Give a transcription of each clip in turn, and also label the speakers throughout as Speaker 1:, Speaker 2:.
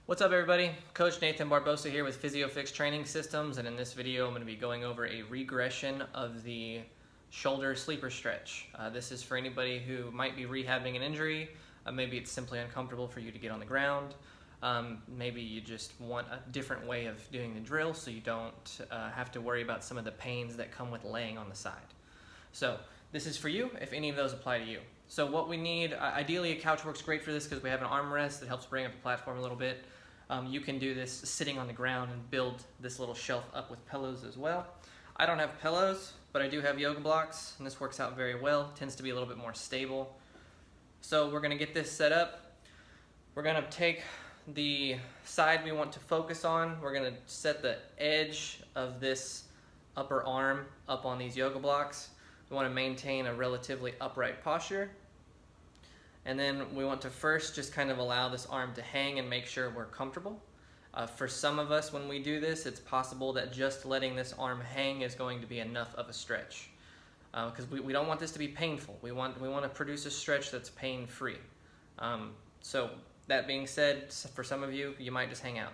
Speaker 1: What's up everybody? Coach Nathan Barbosa here with PhysioFix Training Systems, and in this video I'm going to be going over a regression of the shoulder sleeper stretch. This is for anybody who might be rehabbing an injury. Maybe it's simply uncomfortable for you to get on the ground. Maybe you just want a different way of doing the drill so you don't have to worry about some of the pains that come with laying on the side. So this is for you if any of those apply to you. So what we need, ideally a couch works great for this because we have an armrest that helps bring up the platform a little bit. You can do this sitting on the ground and build this little shelf up with pillows as well. I don't have pillows, but I do have yoga blocks, and this works out very well. It tends to be a little bit more stable. So we're going to get this set up. We're going to take the side we want to focus on. We're going to set the edge of this upper arm up on these yoga blocks. We want to maintain a relatively upright posture. And then we want to first just kind of allow this arm to hang and make sure we're comfortable. For some of us, when we do this, it's possible that just letting this arm hang is going to be enough of a stretch. Because we don't want this to be painful. We want to produce a stretch that's pain-free. So that being said, for some of you, you might just hang out.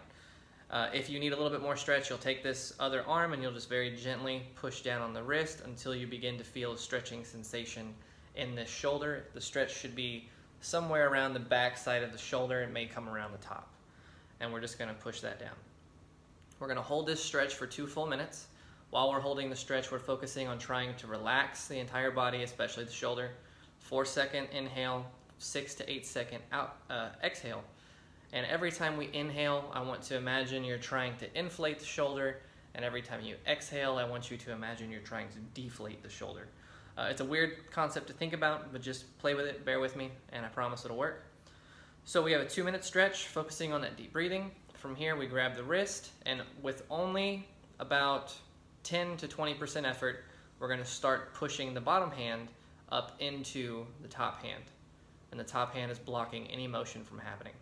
Speaker 1: If you need a little bit more stretch, you'll take this other arm and you'll just very gently push down on the wrist until you begin to feel a stretching sensation in this shoulder. The stretch should be somewhere around the back side of the shoulder. It may come around the top. And we're just going to push that down. We're going to hold this stretch for 2 full minutes. While we're holding the stretch, we're focusing on trying to relax the entire body, especially the shoulder. 4-second inhale, 6 to 8 second exhale. And every time we inhale, I want to imagine you're trying to inflate the shoulder, and every time you exhale, I want you to imagine you're trying to deflate the shoulder. It's a weird concept to think about, but just play with it, bear with me, and I promise it'll work. So we have a 2-minute stretch, focusing on that deep breathing. From here, we grab the wrist, and with only about 10 to 20% effort, we're going to start pushing the bottom hand up into the top hand. And the top hand is blocking any motion from happening.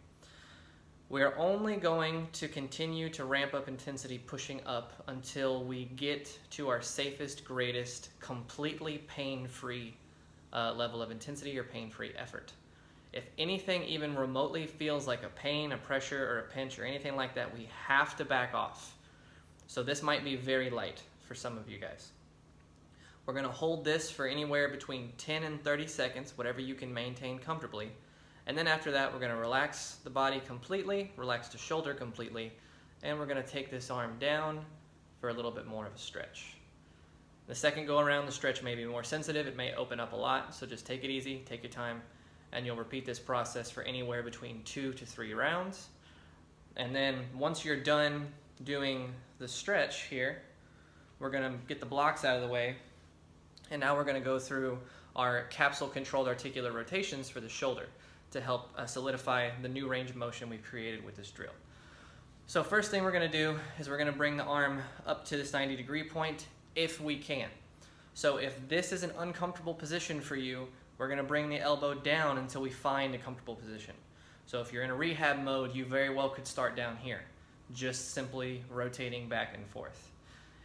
Speaker 1: We're only going to continue to ramp up intensity pushing up until we get to our safest, greatest, completely pain-free level of intensity or pain-free effort. If anything even remotely feels like a pain, a pressure, or a pinch, or anything like that, we have to back off. So this might be very light for some of you guys. We're going to hold this for anywhere between 10 and 30 seconds, whatever you can maintain comfortably. And then after that, we're going to relax the body completely, relax the shoulder completely, and we're going to take this arm down for a little bit more of a stretch. The second go around, the stretch may be more sensitive. It may open up a lot, so just take it easy, take your time, and you'll repeat this process for anywhere between 2 to 3 rounds. And then once you're done doing the stretch here, we're going to get the blocks out of the way, and now we're going to go through our capsule-controlled articular rotations for the shoulder to help solidify the new range of motion we've created with this drill. So first thing we're going to do is we're going to bring the arm up to this 90-degree point if we can. So if this is an uncomfortable position for you, we're going to bring the elbow down until we find a comfortable position. So if you're in a rehab mode, you very well could start down here, just simply rotating back and forth.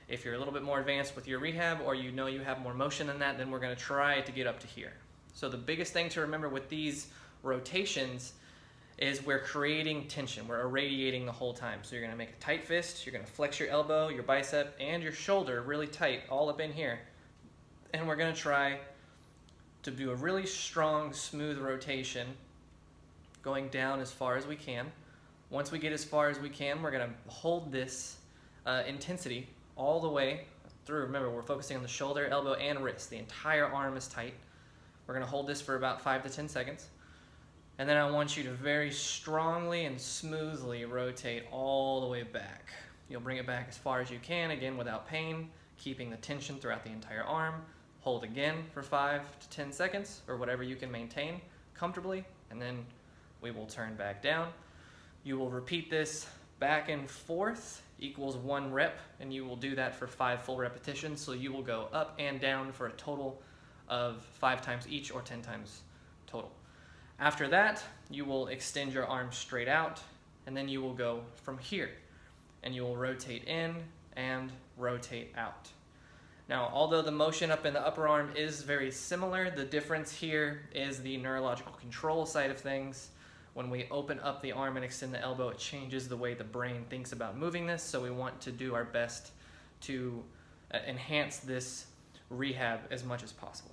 Speaker 1: If you're a little bit more advanced with your rehab, or you know you have more motion than that, then we're going to try to get up to here. So the biggest thing to remember with these rotations is we're creating tension. We're irradiating the whole time. So you're going to make a tight fist, you're going to flex your elbow, your bicep, and your shoulder really tight all up in here. And we're going to try to do a really strong, smooth rotation going down as far as we can. Once we get as far as we can, we're going to hold this intensity all the way through. Remember, we're focusing on the shoulder, elbow, and wrist. The entire arm is tight. We're going to hold this for about 5 to 10 seconds. And then I want you to very strongly and smoothly rotate all the way back. You'll bring it back as far as you can, again without pain, keeping the tension throughout the entire arm. Hold again for 5 to 10 seconds, or whatever you can maintain comfortably, and then we will turn back down. You will repeat this back and forth equals 1 rep, and you will do that for 5 full repetitions, so you will go up and down for a total of 5 times each, or 10 times total. After that, you will extend your arm straight out, and then you will go from here, and you will rotate in and rotate out. Now, although the motion up in the upper arm is very similar, the difference here is the neurological control side of things. When we open up the arm and extend the elbow, it changes the way the brain thinks about moving this, so we want to do our best to enhance this rehab as much as possible.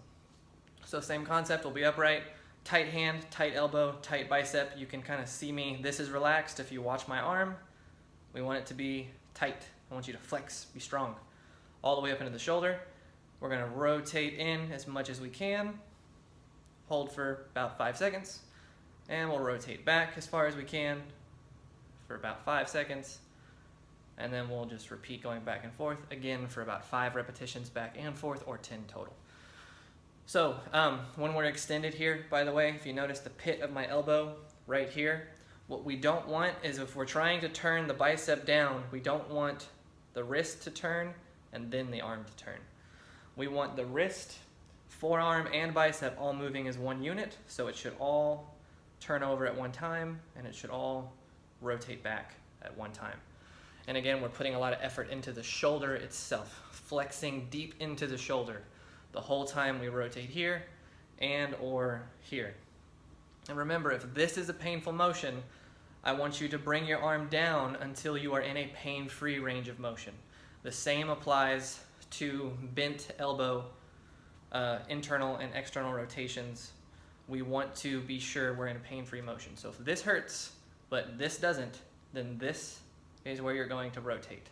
Speaker 1: So same concept, we'll be upright, tight hand, tight elbow, tight bicep. You can kind of see me, this is relaxed. If you watch my arm, we want it to be tight. I want you to flex, be strong. All the way up into the shoulder. We're gonna rotate in as much as we can, hold for about 5 seconds, and we'll rotate back as far as we can for about 5 seconds, and then we'll just repeat going back and forth again for about 5 repetitions back and forth, or 10 total. So when we're extended here, by the way, if you notice the pit of my elbow right here, what we don't want is, if we're trying to turn the bicep down, we don't want the wrist to turn and then the arm to turn. We want the wrist, forearm, and bicep all moving as one unit, so it should all turn over at one time, and it should all rotate back at one time. And again, we're putting a lot of effort into the shoulder itself, flexing deep into the shoulder the whole time we rotate here and or here. And remember, if this is a painful motion, I want you to bring your arm down until you are in a pain-free range of motion. The same applies to bent elbow, internal and external rotations. We want to be sure we're in a pain-free motion. So if this hurts, but this doesn't, then this is where you're going to rotate.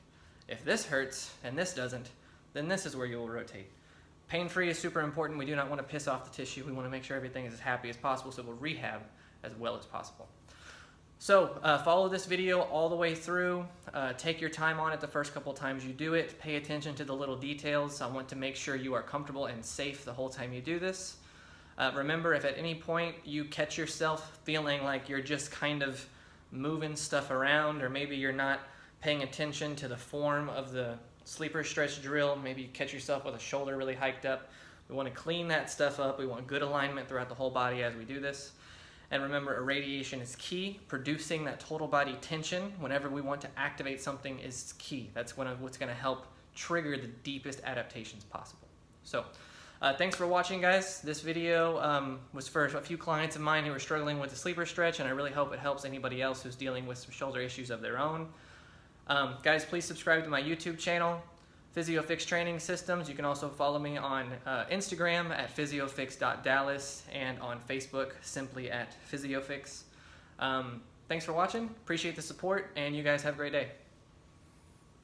Speaker 1: If this hurts and this doesn't, then this is where you will rotate. Pain-free is super important. We do not want to piss off the tissue. We want to make sure everything is as happy as possible, so we'll rehab as well as possible. So follow this video all the way through. Take your time on it the first couple times you do it. Pay attention to the little details. I want to make sure you are comfortable and safe the whole time you do this. Remember, if at any point you catch yourself feeling like you're just kind of moving stuff around, or maybe you're not paying attention to the form of the sleeper stretch drill, maybe you catch yourself with a shoulder really hiked up, we want to clean that stuff up. We want good alignment throughout the whole body as we do this. And remember, irradiation is key. Producing that total body tension whenever we want to activate something is key. That's what's going to help trigger the deepest adaptations possible. So thanks for watching, guys. This video was for a few clients of mine who are struggling with the sleeper stretch, and I really hope it helps anybody else who's dealing with some shoulder issues of their own. Guys, please subscribe to my YouTube channel, PhysioFix Training Systems. You can also follow me on Instagram at physiofix.dallas, and on Facebook simply at PhysioFix. Thanks for watching. Appreciate the support, and you guys have a great day.